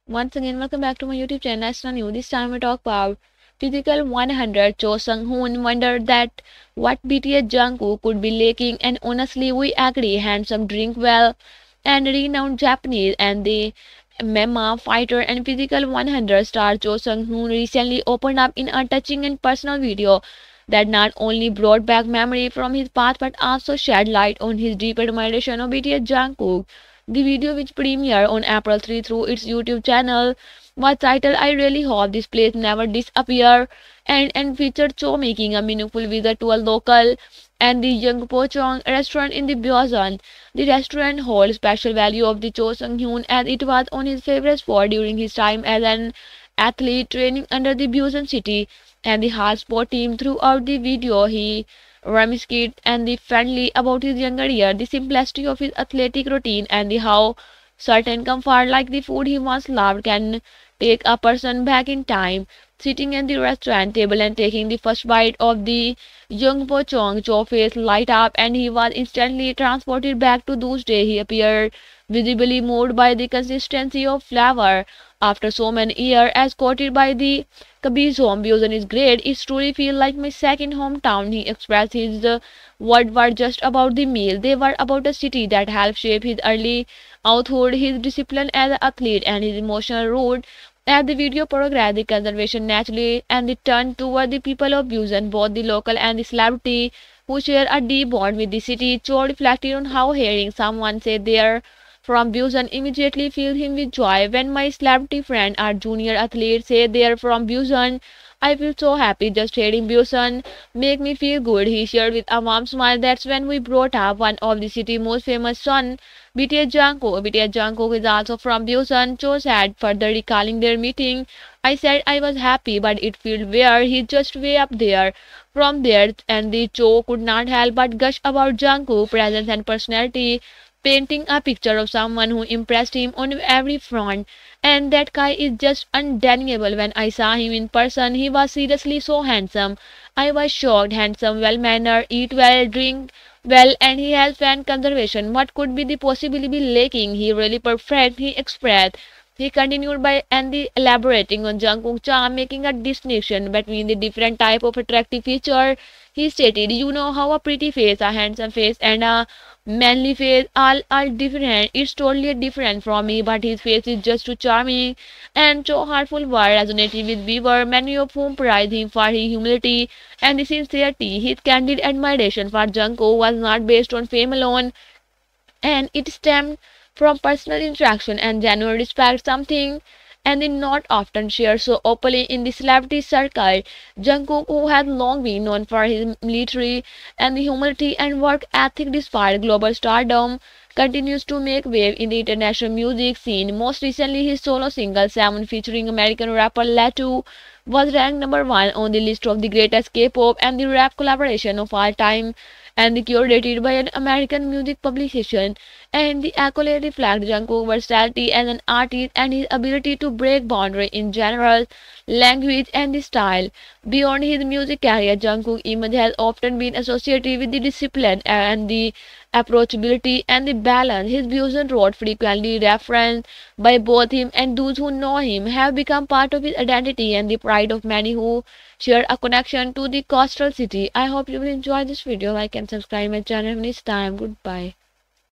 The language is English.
Once again, welcome back to my YouTube channel, Astana New. This time we talk about Physical 100. Cho Sung-hoon wondered that what BTS Jungkook could be lacking, and honestly, we agree. Handsome, drink well, and renowned Japanese, and the MMA fighter and Physical 100 star Cho Sung-hoon recently opened up in a touching and personal video that not only brought back memory from his past but also shed light on his deep admiration of BTS Jungkook. The video, which premiered on April 3 through its YouTube channel, was titled "I Really Hope This Place Never Disappear" and featured Cho making a meaningful visit to a local and the Jungpo restaurant in the Byeosun. The restaurant holds special value of the Cho Sung-hyun as it was on his favorite spot during his time as an athlete training under the Byeosun City and the hard sport team. Throughout the video, he reminisced and the friendly about his younger year, the simplicity of his athletic routine, and the how certain comfort like the food he once loved can take a person back in time. Sitting at the restaurant table and taking the first bite of the Jungpo Chong, Cho's face light up and he was instantly transported back to those days. He appeared visibly moved by the consistency of flavor after so many years, as quoted by the Kabir's home. Byeosun is great. It truly feels like my second hometown. He expressed his words were just about the meal. They were about a city that helped shape his early outhood, his discipline as an athlete, and his emotional root. As the video progressed, the conversation naturally and it turned toward the people of Byeosun, both the local and the celebrity, who share a deep bond with the city. Cho reflected on how hearing someone say they're from Byeosun immediately filled him with joy. When my celebrity friend or junior athlete say they're from Byeosun, I feel so happy. Just hearing Byeosun make me feel good. He shared with a warm smile. That's when we brought up one of the city's most famous son, BTS Jungkook. BTS Jungkook is also from Byeosun. Cho said, further recalling their meeting. I said I was happy, but it felt weird. He's just way up there. From there, and the Cho could not help but gush about Jungkook's presence and personality, painting a picture of someone who impressed him on every front. And that guy is just undeniable. When I saw him in person, he was seriously so handsome. I was shocked. Handsome, well mannered, eat well, drink well, and he has fan conservation. What could be the possibly be lacking? He really perfect, he expressed. He continued by and the elaborating on Jungkook's charm, making a distinction between the different type of attractive feature. He stated, "You know how a pretty face, a handsome face, and a manly face all different. It's totally different from me, but his face is just too charming." And so heartful word resonated with viewers, many of whom praised him for his humility and the sincerity. His candid admiration for Jungkook was not based on fame alone, and it stemmed from personal interaction and genuine respect, something and is not often shared so openly in the celebrity circle. Jungkook, who has long been known for his military and the humility and work ethic despite global stardom, continues to make wave in the international music scene. Most recently, his solo single "Seven" featuring American rapper Latu was ranked number 1 on the list of the greatest K-pop and the rap collaboration of all time, and curated by an American music publication. And the accolade reflect Jungkook's versatility as an artist and his ability to break boundaries in general, language, and the style. Beyond his music career, Jungkook's image has often been associated with the discipline and the approachability and the balance. His views and road, frequently referenced by both him and those who know him, have become part of his identity and the pride of many who share a connection to the coastal city. I hope you will enjoy this video. Like and subscribe my channel next time. Goodbye.